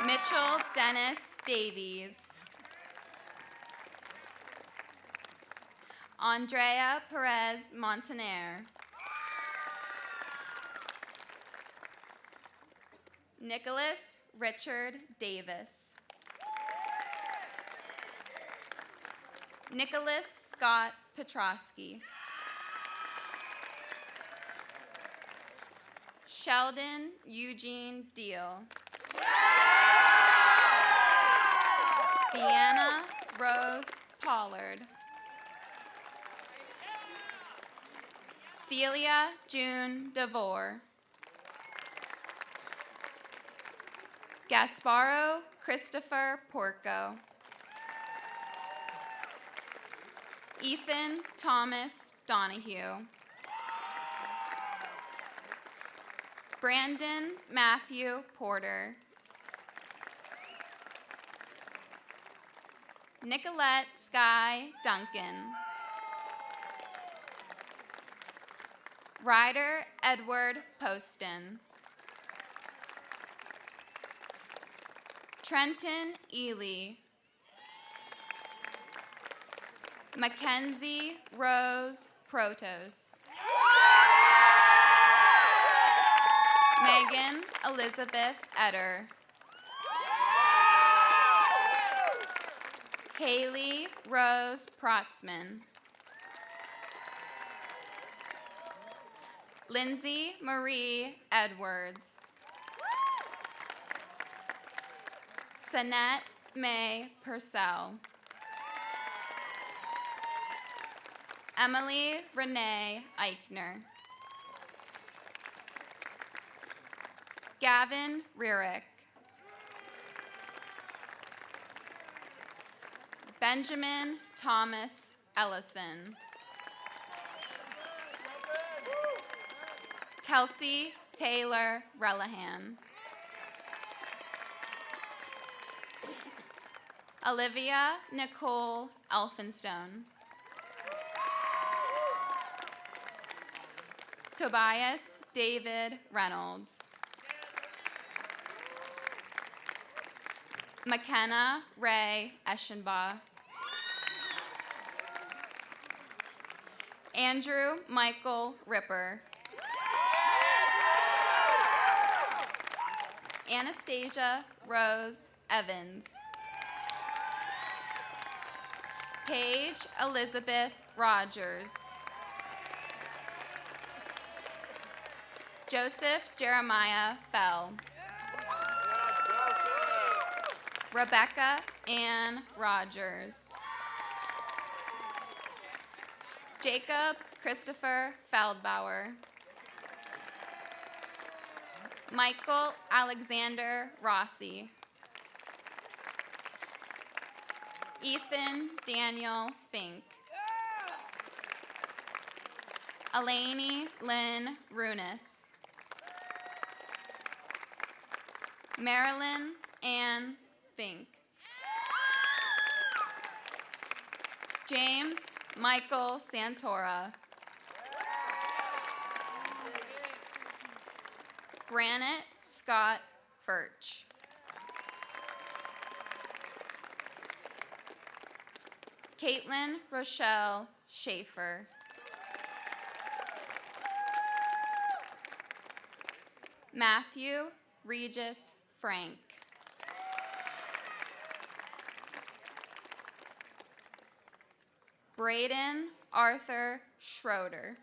Mitchell Dennis Davies. Andrea Perez Montaner. Nicholas Richard Davis. Nicholas Scott Petrosky. Sheldon Eugene Deal. Deanna Rose Pollard. Delia June DeVore. Gasparo Christopher Porco. Ethan Thomas Donahue. Brandon Matthew Porter. Nicolette Sky Duncan. Ryder Edward Poston. Trenton Ely. Mackenzie Rose Protos. Megan Elizabeth Etter. Haley Rose Protzman. Lindsay Marie Edwards. Sanette May Purcell. Emily Renee Eichner. Gavin Rierick. Benjamin Thomas Ellison. Kelsey Taylor Relihan. Olivia Nicole Elphinstone. Tobias David Reynolds. McKenna Ray Eschenbaugh. Andrew Michael Ripper. Anastasia Rose Evans. Paige Elizabeth Rogers. Joseph Jeremiah Fell. Rebecca Ann Rogers. Jacob Christopher Feldbauer. Michael Alexander Rossi. Ethan Daniel Fink. Eleni Lynn Runis. Marilyn Ann Fink. James Michael Santora. Granite Scott Furch. Caitlin Rochelle Schaefer. Matthew Regis Frank. Braden Arthur Schroeder.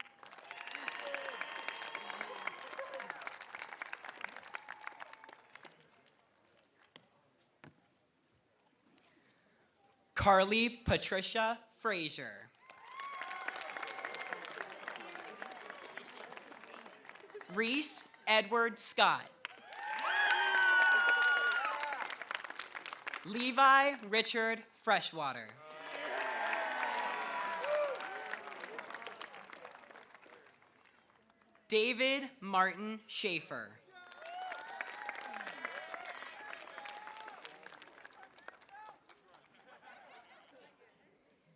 Carly Patricia Frazier. Reese Edward Scott. Levi Richard Freshwater. David Martin Schaefer.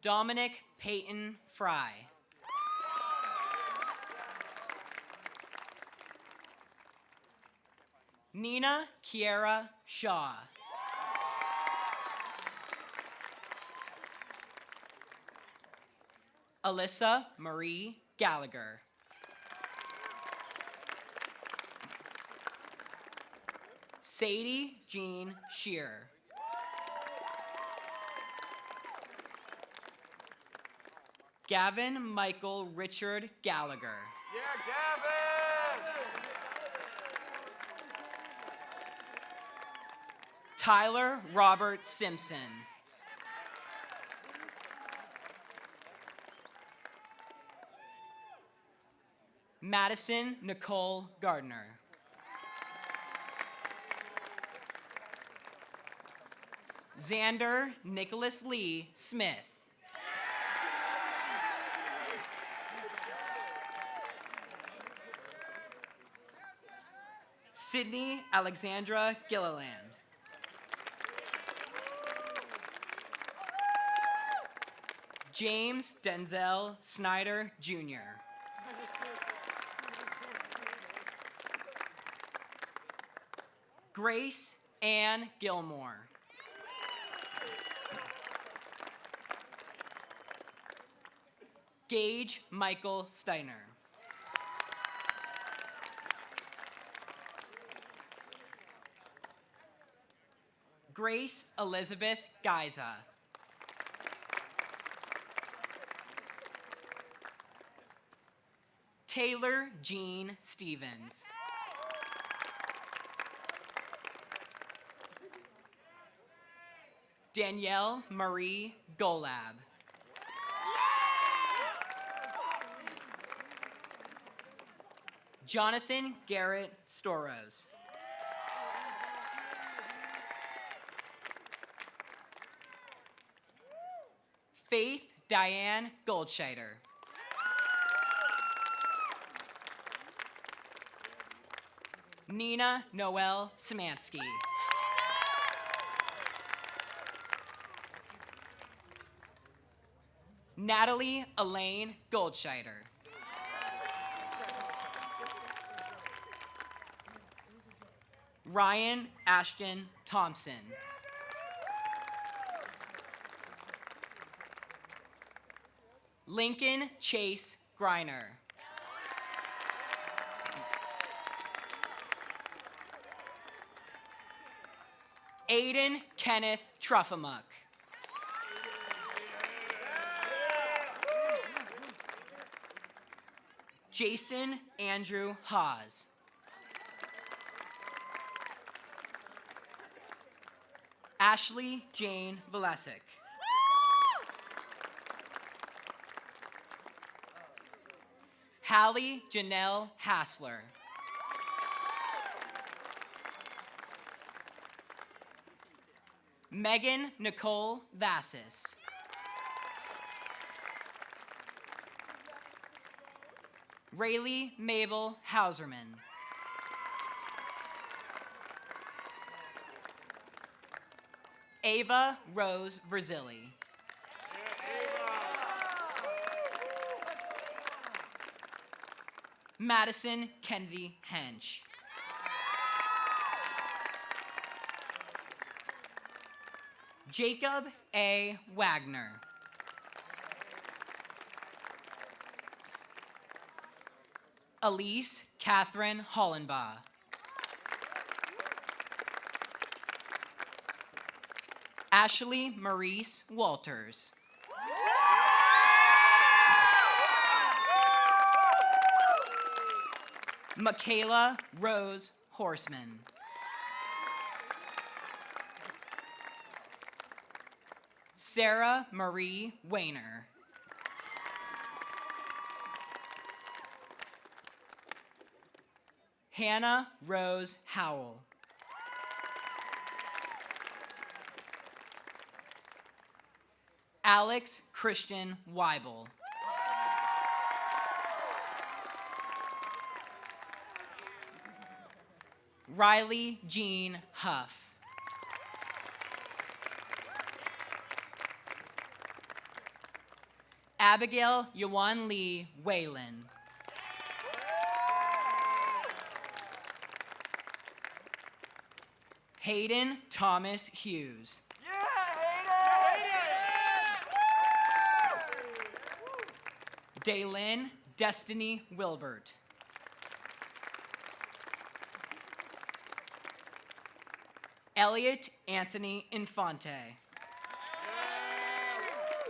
Dominic Peyton Fry. Nina Kiera Shaw. Alyssa Marie Gallagher. Sadie Jean Shearer. Gavin Michael Richard Gallagher. Tyler Robert Simpson. Madison Nicole Gardner. Xander Nicholas Lee Smith. Sydney Alexandra Gilliland. James Denzel Snyder, Jr. Grace Ann Gilmore. Gage Michael Steiner. Grace Elizabeth Geiza. Taylor Jean Stevens. Danielle Marie Golab. Jonathan Garrett Storos. Faith Diane Goldscheider. Nina Noel Samansky. Natalie Elaine Goldscheider. Ryan Ashton Thompson. Lincoln Chase Griner. Aiden Kenneth Truffamuk. Jason Andrew Haas. Ashley Jane Velesic. Hallie Janelle Hassler. Megan Nicole Vassis. Rayleigh Mabel Hauserman. Ava Rose Verzilli. Madison Kennedy Hench. Jacob A. Wagner. Elise Catherine Hollenbaugh. Ashley Maurice Walters. Michaela Rose Horseman. Sarah Marie Weiner. Hannah Rose Howell. Alex Christian Weibel. Riley Jean Huff. Abigail Yawan Lee Whalen. Hayden Thomas Hughes. Daylin Destiny Wilbert. Elliot Anthony Infante.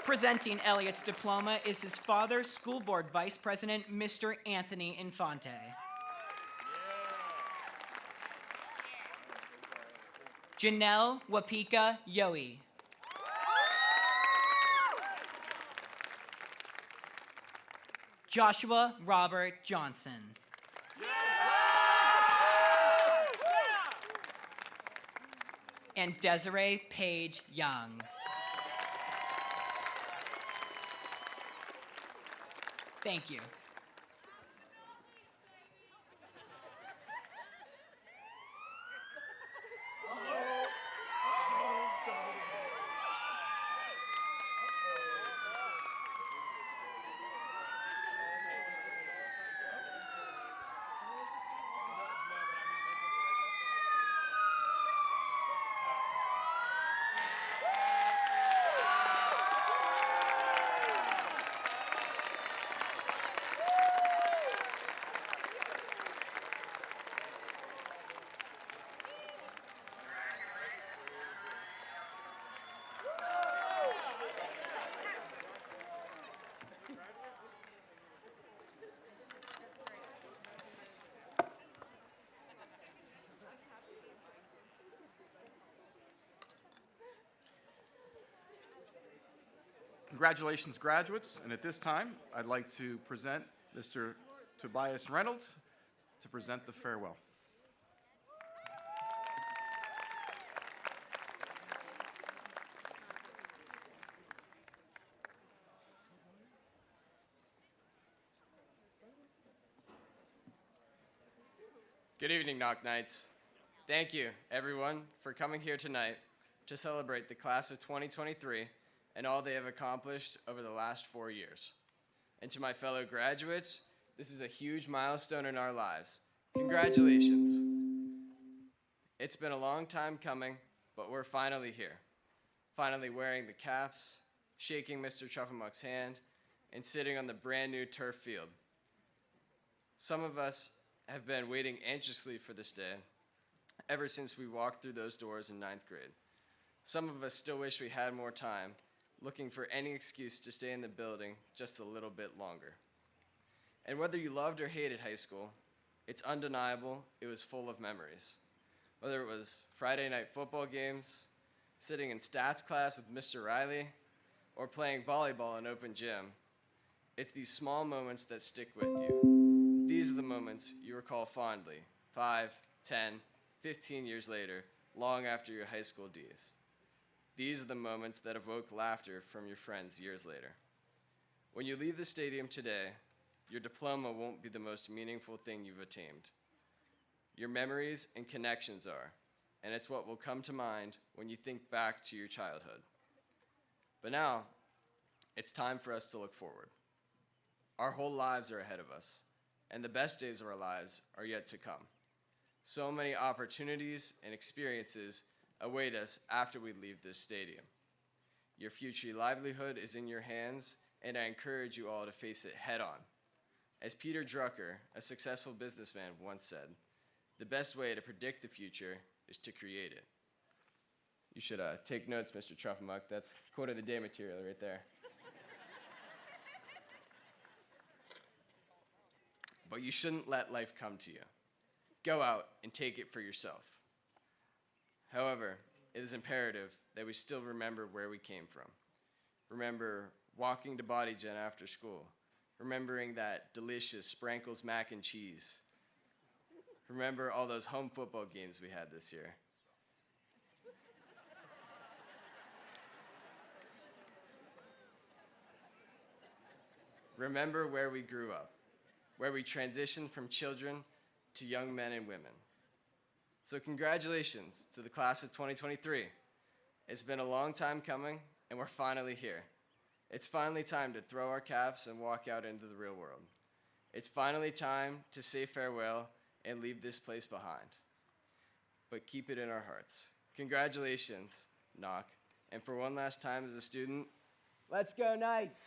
Presenting Elliot's diploma is his father, School Board Vice President, Mr. Anthony Infante. Janelle Wapika Yoe. Joshua Robert Johnson. And Desiree Page Young. Thank you. Congratulations, graduates. And at this time, I'd like to present Mr. Tobias Reynolds to present the farewell. Good evening, Knoch Knights. Thank you, everyone, for coming here tonight to celebrate the class of 2023 and all they have accomplished over the last 4 years. And to my fellow graduates, this is a huge milestone in our lives. Congratulations. It's been a long time coming, but we're finally here. Finally wearing the caps, shaking Mr. Trufflemuck's hand, and sitting on the brand new turf field. Some of us have been waiting anxiously for this day ever since we walked through those doors in 9th grade. Some of us still wish we had more time, looking for any excuse to stay in the building just a little bit longer. And whether you loved or hated high school, it's undeniable it was full of memories. Whether it was Friday night football games, sitting in stats class with Mr. Riley, or playing volleyball in open gym, it's these small moments that stick with you. These are the moments you recall fondly, 5, 10, 15 years later, long after your high school days. These are the moments that evoke laughter from your friends years later. When you leave the stadium today, your diploma won't be the most meaningful thing you've attained. Your memories and connections are, and it's what will come to mind when you think back to your childhood. But now, it's time for us to look forward. Our whole lives are ahead of us, and the best days of our lives are yet to come. So many opportunities and experiences await us after we leave this stadium. Your future livelihood is in your hands, and I encourage you all to face it head on. As Peter Drucker, a successful businessman, once said, the best way to predict the future is to create it. You should take notes, Mr. Trufflemuck. That's quote of the day material right there. But you shouldn't let life come to you. Go out and take it for yourself. However, it is imperative that we still remember where we came from. Remember walking to Body Gen after school. Remembering that delicious Sprinkles mac and cheese. Remember all those home football games we had this year. Remember where we grew up, where we transitioned from children to young men and women. So congratulations to the class of 2023. It's been a long time coming, and we're finally here. It's finally time to throw our caps and walk out into the real world. It's finally time to say farewell and leave this place behind. But keep it in our hearts. Congratulations, Knoch. And for one last time as a student, let's go Knights!